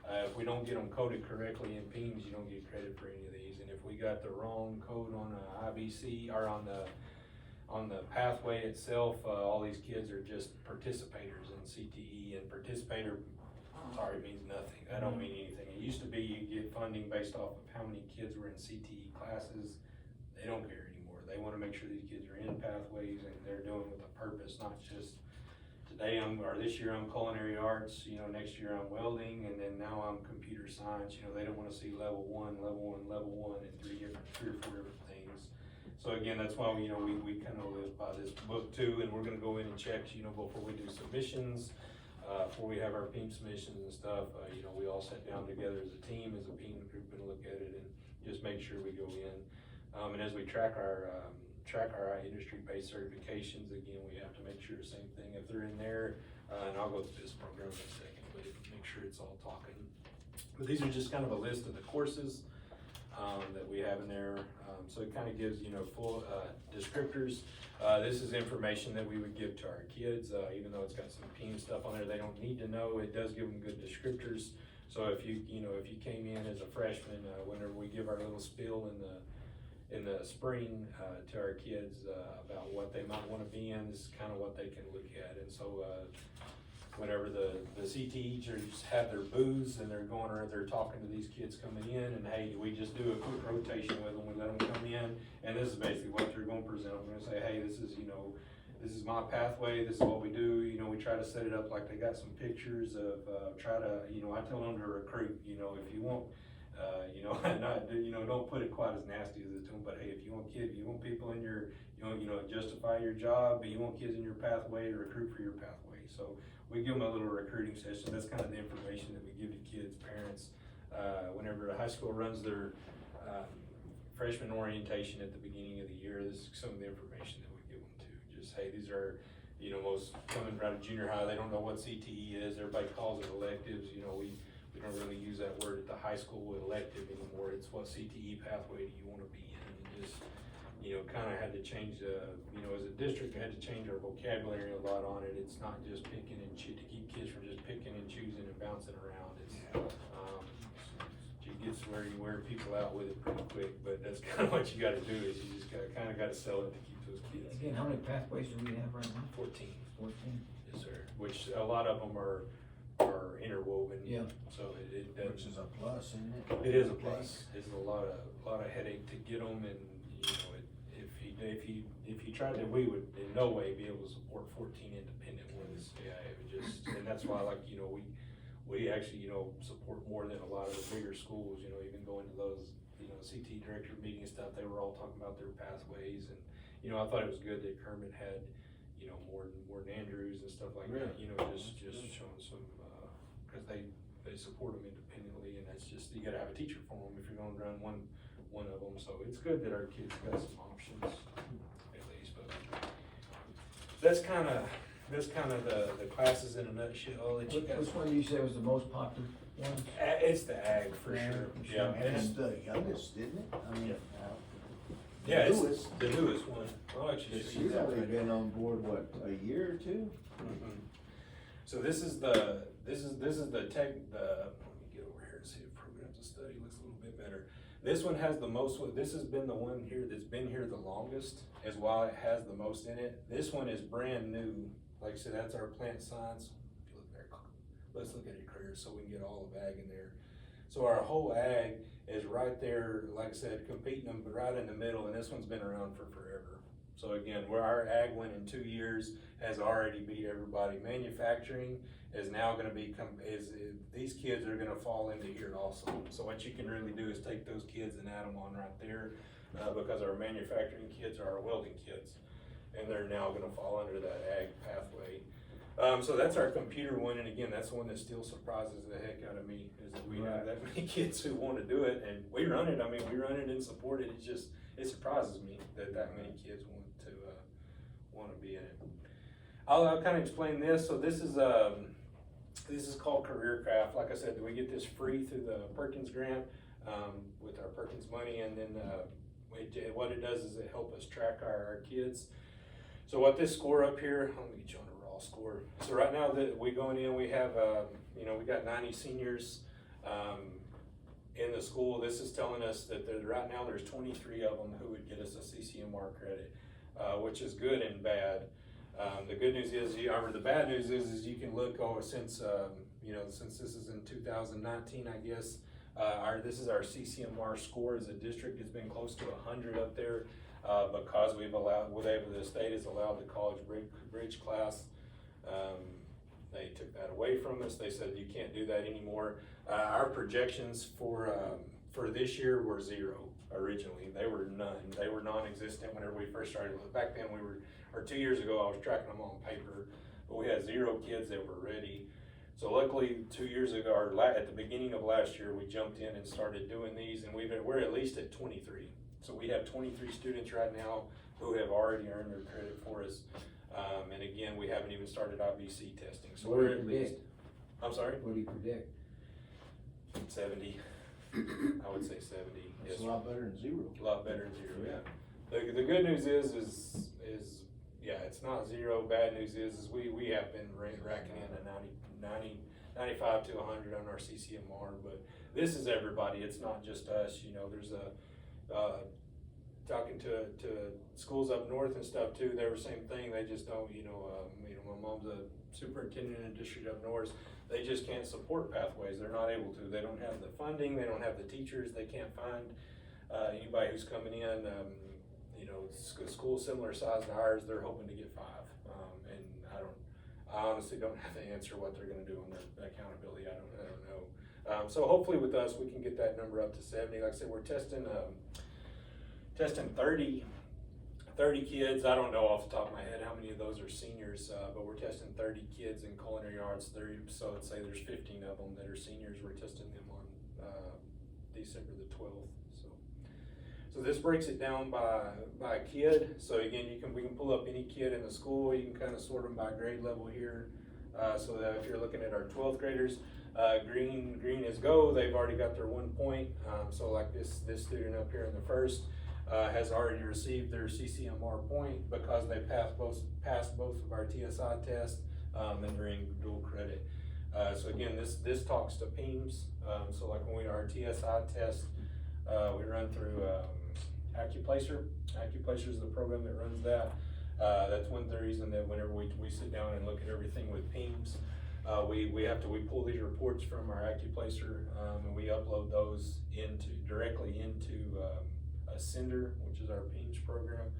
if we don't get them coded correctly in PEAMS, you don't get credit for any of these. And if we got the wrong code on IBC, or on the pathway itself, all these kids are just participators in CTE, and participator, sorry, means nothing. That don't mean anything. It used to be you get funding based off of how many kids were in CTE classes. They don't care anymore. They wanna make sure these kids are in pathways and they're doing it with a purpose, not just this year I'm culinary arts, you know, next year I'm welding, and then now I'm computer science. You know, they don't wanna see level one, and three or four different things. So again, that's why, you know, we kind of live by this book too, and we're gonna go in and check, you know, before we do submissions, before we have our PEAM submissions and stuff, you know, we all sit down together as a team, as a PEAM group, and look at it and just make sure we go in. And as we track our industry-based certifications, again, we have to make sure the same thing, if they're in there, and I'll go through this program in a second, but make sure it's all talking. But these are just kind of a list of the courses that we have in there, so it kind of gives, you know, full descriptors. This is information that we would give to our kids, even though it's got some PEAM stuff on there they don't need to know. It does give them good descriptors. So if you came in as a freshman, whenever we give our little spiel in the spring to our kids about what they might want to be in, this is kind of what they can look at. And so whenever the CT teachers have their booths and they're going around, they're talking to these kids coming in, and hey, we just do a quick rotation with them, we let them come in, and this is basically what they're going to present. I'm going to say, hey, this is my pathway, this is what we do. You know, we try to set it up like they got some pictures of, I tell them to recruit, you know, if you want you know, not, you know, don't put it quite as nasty as it's doing, but hey, if you want people in your, you know, justify your job, but you want kids in your pathway to recruit for your pathway. So we give them a little recruiting session. That's kind of the information that we give to kids, parents, whenever a high school runs their, freshman orientation at the beginning of the year. This is some of the information that we give them too. Just, hey, these are, you know, most coming out of junior high, they don't know what CTE is. Everybody calls it electives. You know, we don't really use that word at the high school with elective anymore. It's what CTE pathway do you want to be in? And just, you know, kind of had to change, you know, as a district, we had to change our vocabulary a lot on it. It's not just picking and to keep kids from just picking and choosing and bouncing around. It's, it gets where you wear people out with it pretty quick, but that's kind of what you gotta do, is you just gotta sell it to keep those kids. Again, how many pathways do we have right now? 14. 14? Yes, sir. Which a lot of them are interwoven. Yeah. So it Which is a plus, isn't it? It is a plus. It's a lot of headache to get them, and you know, if you tried to, we would in no way be able to support 14 independent ones. Yeah, it would just, and that's why, like, you know, we actually, you know, support more than a lot of the bigger schools. You know, even going to those, you know, CT director meeting and stuff, they were all talking about their pathways, and you know, I thought it was good that Kermit had, you know, more than Andrews and stuff like that. You know, just showing some, because they support them independently, and that's just, you gotta have a teacher for them if you're gonna run one of them. So it's good that our kids got some options at least. But that's kind of the classes in a nutshell. That you guys, Which one do you say was the most popular one? it's the ag for Ag, sure. for Yeah, And it's the youngest, isn't it? I mean, yeah, it's newest. the newest one. I'll actually show you She's that only right been on board, what, a year or two? Mhm. So this is the tech, let me get over here and see if programs of study looks a little bit better. This one has the most, this has been the one here that's been here the longest, as while it has the most in it. This one is brand new. Like I said, that's our plant science. If you look there, let's look at your careers so we can get all of ag in there. So our whole ag is right there, like I said, competing them right in the middle, and this one's been around for forever. So again, where our ag went in 2 years has already beat everybody. Manufacturing is now gonna these kids are gonna fall into here also. So what you can really do is take those kids and add them on right there, because our manufacturing kids are our welding kids, and they're now gonna fall under that ag pathway. So that's our computer one, and again, that's the one that still surprises the heck out of me, is that we have that many kids who wanna do it, and we run it. I mean, we run it and support it. It's just, it surprises me that many kids want to be in it. I'll kind of explain this. So this is called Career Craft. Like I said, we get this free through the Perkins grant, with our Perkins money, and then what it does is it helps us track our kids. So what this score up here, let me get you on a raw score. So right now that we going in, we have, you know, we got 90 seniors in the school. This is telling us that right now there's 23 of them who would get us a CCMR credit, which is good and bad. The good news is, or the bad news is you can look over since, you know, since this is in 2019, I guess, this is our CCMR score as a district. It's been close to 100 up there, because the state has allowed the college bridge class. They took that away from us. They said you can't do that anymore. Our projections for this year were 0 originally. They were none. They were non-existent whenever we first started. Back then 2 years ago, I was tracking them on paper, but we had 0 kids that were ready. So luckily 2 years ago, or at the beginning of last year, we jumped in and started doing these, and we're at least at 23. So we have 23 students right now who have already earned their credit for us. And again, we haven't even started IBC testing. So What we're do you at least, predict? I'm sorry? What do you predict? 70. I would say 70. It's Yes, a lot better than 0. a lot better than 0, yeah. The good news is yeah, it's not 0. Bad news is we have been racking in a 95 to 100 on our CCMR, but this is everybody. It's not just us. You know, there's talking to schools up north and stuff too. They were same thing. They just don't, my mom's a superintendent in a district up north. They just can't support pathways. They're not able to. They don't have the funding. They don't have the teachers. They can't find anybody who's coming in. School similar size to ours, they're hoping to get 5. And I honestly don't have the answer what they're going to do on their accountability. I don't know. So hopefully with us, we can get that number up to 70. Like I said, we're testing 30 kids. I don't know off the top of my head how many of those are seniors, but we're testing 30 kids in culinary arts. So let's say there's 15 of them that are seniors. We're testing them on December the 12th. So this breaks it down by kid. So again, we can pull up any kid in the school. You can kind of sort them by grade level here. So that if you're looking at our 12th graders, green is go. They've already got their 1 point. So like this student up here in the first has already received their CCMR point because they passed both of our TSI tests, and they're in dual credit. So again, this talks to PEAMS. So like when our TSI test, we run through Acuplacer. Acuplacer is the program that runs that. That's one of the reasons that whenever we sit down and look at everything with PEAMS, we pull these reports from our Acuplacer, and we upload those directly into Ascender, which is our PEAMS program.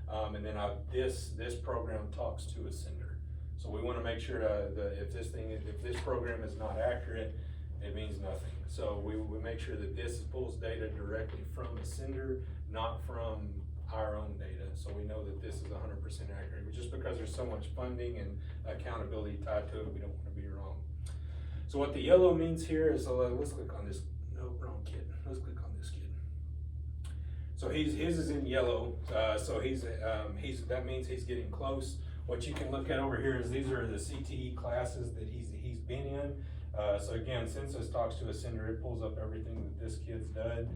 And then this program talks to Ascender. So we want to make sure that if this program is not accurate, it means nothing. So we make sure that this pulls data directly from Ascender, not from our own data. So we know that this is 100% accurate. But just because there's so much funding and accountability tied to it, we don't want to be wrong. So what the yellow means here is, let's click on this. No, wrong kid. Let's click on this kid. So his is in yellow. So that means he's getting close. What you can look at over here is these are the CTE classes that he's been in. So again, since this talks to Ascender, it pulls up everything that this kid's done.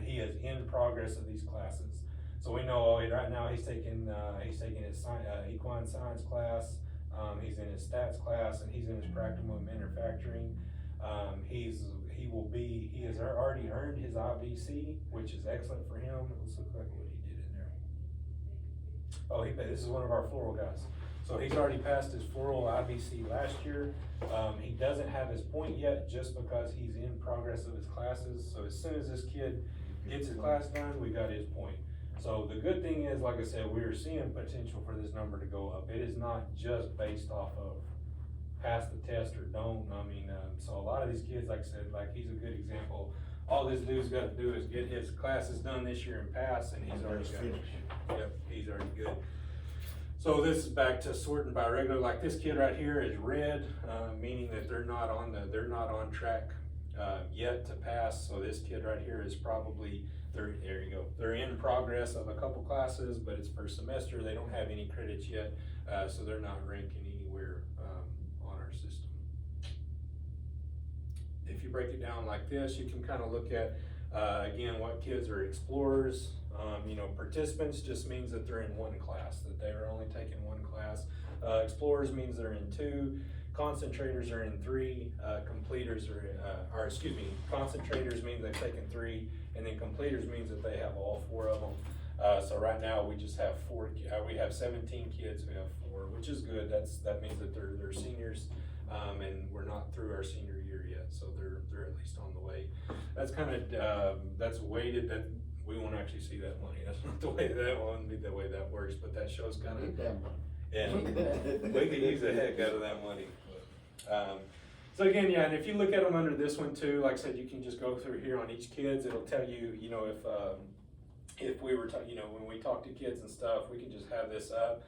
He is in progress of these classes. So we know right now he's taking his equine science class, he's in his stats class, and he's in his practical manufacturing. He has already earned his IBC, which is excellent for him. Let's look like what he did in there. Oh, this is one of our floral guys. So he's already passed his floral IBC last year. He doesn't have his point yet just because he's in progress of his classes. So as soon as this kid gets his class done, we got his point. So the good thing is, like I said, we are seeing potential for this number to go up. It is not just based off of pass the test or don't. I mean, so a lot of these kids, like I said, like he's a good example. All this dude's got to do is get his classes done this year and pass, and he's already finished. Yep, he's already good. So this is back to sorting by regular. Like this kid right here is red, meaning that they're not on track yet to pass. So this kid right here is probably there you go. They're in progress of a couple classes, but it's first semester. They don't have any credits yet, so they're not ranking anywhere on our system. If you break it down like this, you can kind of look at again what kids are explorers. Participants just means that they're in one class, that they are only taking one class. Explorers means they're in two. Concentrators are in three. Concentrators means they've taken three, and then completers means that they have all four of them. So right now we just have we have 17 kids who have four, which is good. That means that they're seniors, and we're not through our senior year yet, so they're at least on the way. That's kind of that's weighted. That we won't actually see that money. That's not the way the way that works, but that shows kind of. Yeah, we could use the heck out of that money. So again, yeah, and if you look at them under this one too, like I said, you can just go through here on each kids. It'll tell you, if we were, when we talk to kids and stuff, we can just have this up.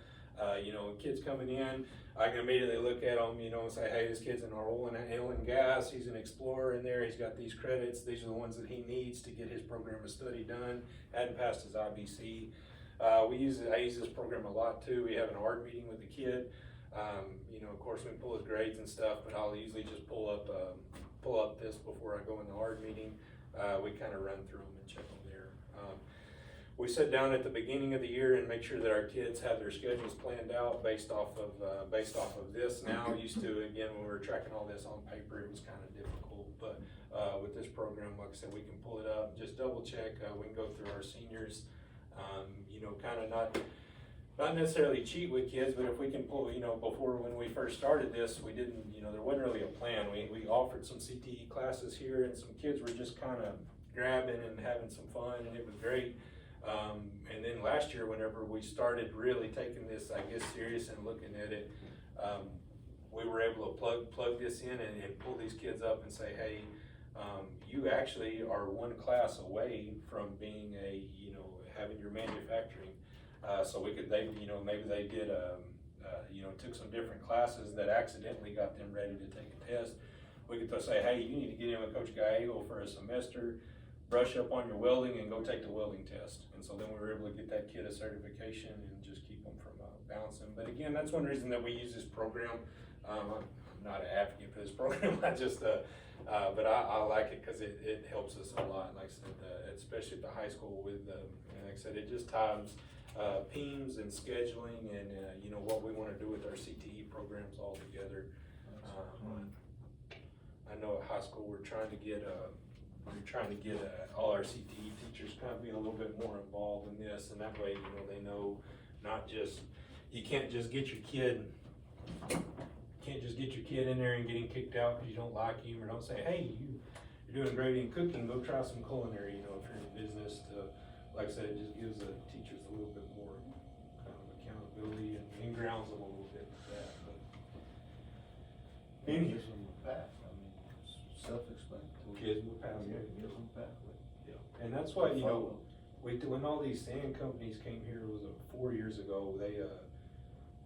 Kids coming in, I can immediately look at them, and say, hey, this kid's in oil and gas. He's an explorer in there. He's got these credits. These are the ones that he needs to get his program of study done. Hadn't passed his IBC. I use this program a lot too. We have an art meeting with the kid. Of course, we pull his grades and stuff, but I'll usually just pull up this before I go in the art meeting. We kind of run through them and check them there. We sit down at the beginning of the year and make sure that our kids have their schedules planned out based off of this. Now, used to, again, when we were tracking all this on paper, it was kind of difficult, but with this program, like I said, we can pull it up, just double check. We can go through our seniors. Kind of not necessarily cheat with kids, but if we can pull, before when we first started this, we didn't, there wasn't really a plan. We offered some CTE classes here, and some kids were just kind of grabbing and having some fun, and it was great. And then last year, whenever we started really taking this, I guess, serious and looking at it, we were able to plug this in and pull these kids up and say, hey, you actually are one class away from being having your manufacturing. So maybe they did, took some different classes that accidentally got them ready to take a test. We could say, hey, you need to get in with Coach Gallego for a semester, brush up on your welding and go take the welding test. And so then we were able to get that kid a certification and just keep them from bouncing. But again, that's one reason that we use this program. I'm not an advocate for this program, but I like it because it helps us a lot. Like I said, especially at the high school with, like I said, it just ties PEMS and scheduling and, what we want to do with our CTE programs all together. I know at high school we're trying to get all our CTE teachers kind of be a little bit more involved in this, and that way, they know not just, you can't just get your kid in there and getting kicked out because you don't like him, or don't say, hey, you're doing great in cooking, go try some culinary, if you're in business. Like I said, it just gives the teachers a little bit more kind of accountability and grounds them a little bit with that. But Gives them a path, I mean, it's self-explanatory. Gives them a pathway. Yeah, gives them a pathway. Yeah, and that's why, Follow. when all these sand companies came here, it was 4 years ago, they,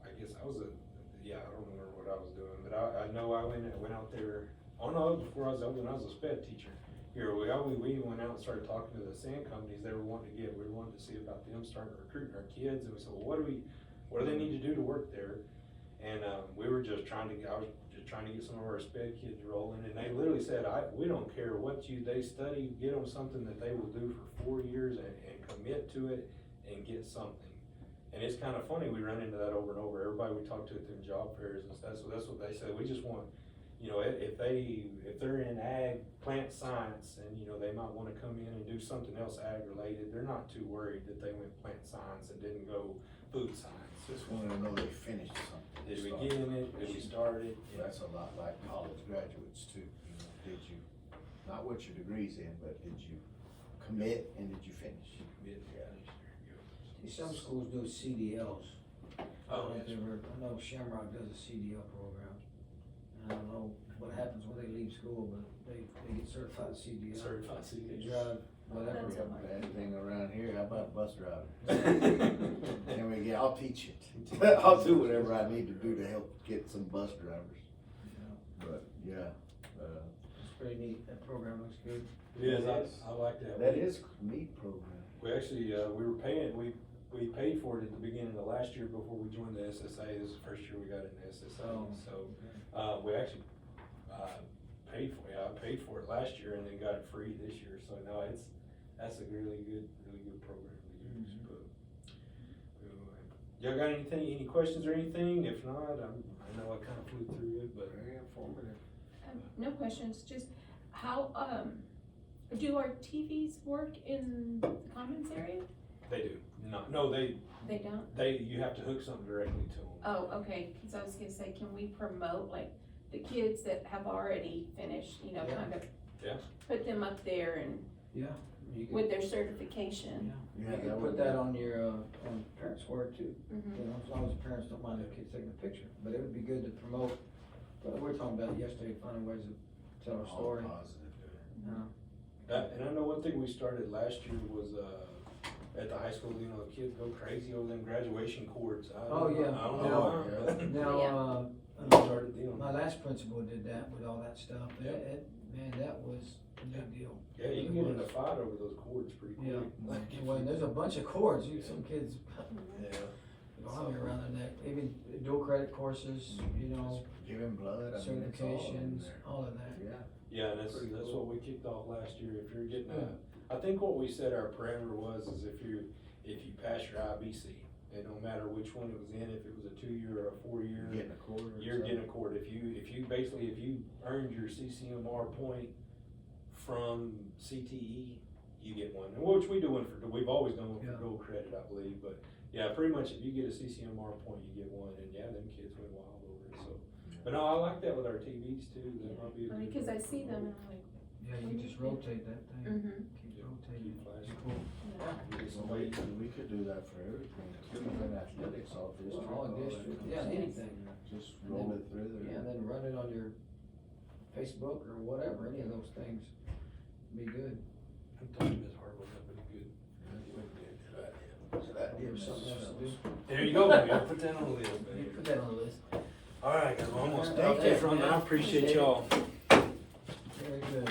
I guess I don't remember what I was doing, but I know I went out there, when I was a sped teacher. Here, we went out and started talking to the sand companies we wanted to see about them starting recruiting our kids, and we said, well, what do they need to do to work there? And, I was just trying to get some of our sped kids rolling, and they literally said, we don't care what they study, get them something that they will do for 4 years and commit to it and get something. And it's kind of funny, we run into that over and over. Everybody we talk to at their job fairs and stuff, so that's what they say. We just want, if they're in ag, plant science, and they might want to come in and do something else ag related, they're not too worried that they went plant science and didn't go food science. Just wanted to know they finished something. Did we get in it? Did we start it? Yeah, that's a lot like college graduates too. Did you, not what your degree's in, but did you commit and did you finish? Some schools do CDLs. Oh, I know Shamrock does a CDL program. And I don't know what happens when they leave school, but they get certified CDL. Certified CDL. They drive whatever. We have bad thing around here, how about bus driving? I'll teach it. I'll do whatever I need to do to help get some bus drivers. But, yeah. It's pretty neat, that program looks good. It is, I like that. That is a neat program. We actually, we paid for it at the beginning of last year before we joined the SSA. This is the first year we got in the SSA. Oh, So, we actually, paid for it. I paid for it last year and then got it free this year. So no, that's a really good program to use. But, y'all got any questions or anything? If not, I know I kind of flew through it, but. Very informative. No questions, just how, do our TVs work in the commons area? They do. No, they don't? you have to hook something directly to them. Oh, okay, cause I was gonna say, can we promote like the kids that have already finished, Yeah. kind of Yeah. put them up there and Yeah. You can, with their certification? yeah. Yeah, You can that put would that be- on your, on parents' word too. Mhm. As long as the parents don't mind their kids taking a picture, but it would be good to promote, but we were talking about it yesterday, finding ways to tell our All story. positive. And I know one thing we started last year was, at the high school, the kids go crazy over them graduation cords. I Oh, don't yeah. know Now- why, but Now, we started doing my that. last principal did that with all that stuff, man, that was a big deal. Yeah, you can get in a fight over those cords pretty quick. Yeah, Like, if well, you- there's a bunch of cords, some kids, Yeah. arm around their neck, even dual credit courses, Giving blood, I mean, it's all in certifications, there. all of that. Yeah. Yeah, and that's Pretty what cool. we kicked off last year. If you're getting Yeah. I think what we said our parameter was is if you pass your IBC, it don't matter which one it was in, if it was a 2-year or a 4-year. Getting a quarter. or You're getting a something. quarter. If you earned your CCMR point from CTE, you get one. And which we do one we've always done one for Yeah. gold credit, I believe, but yeah, pretty much if you get a CCMR point, you get one, and yeah, them kids went wild over it, so. But no, I like that with our TVs too, that might be a good. Because I see them and I'm like, Yeah, you can just rotate that thing, mm-hmm, keep rotating. Keep flashing. Cool. yeah. Get So some we, weight. we could do that for everything, even athletics, all district. All that district, comes yeah, in. anything. Just roll it through there. Yeah, and then run it on your Facebook or whatever, any of those things, be good. I'm talking Ms. Harwood, that would be good. Give her something else to do. There you go, baby, I'll put that on the list, You baby. put that on the list. All right, guys, well, I'm gonna All right, stop there thanks, from, man. I appreciate Appreciate it. y'all. Very good.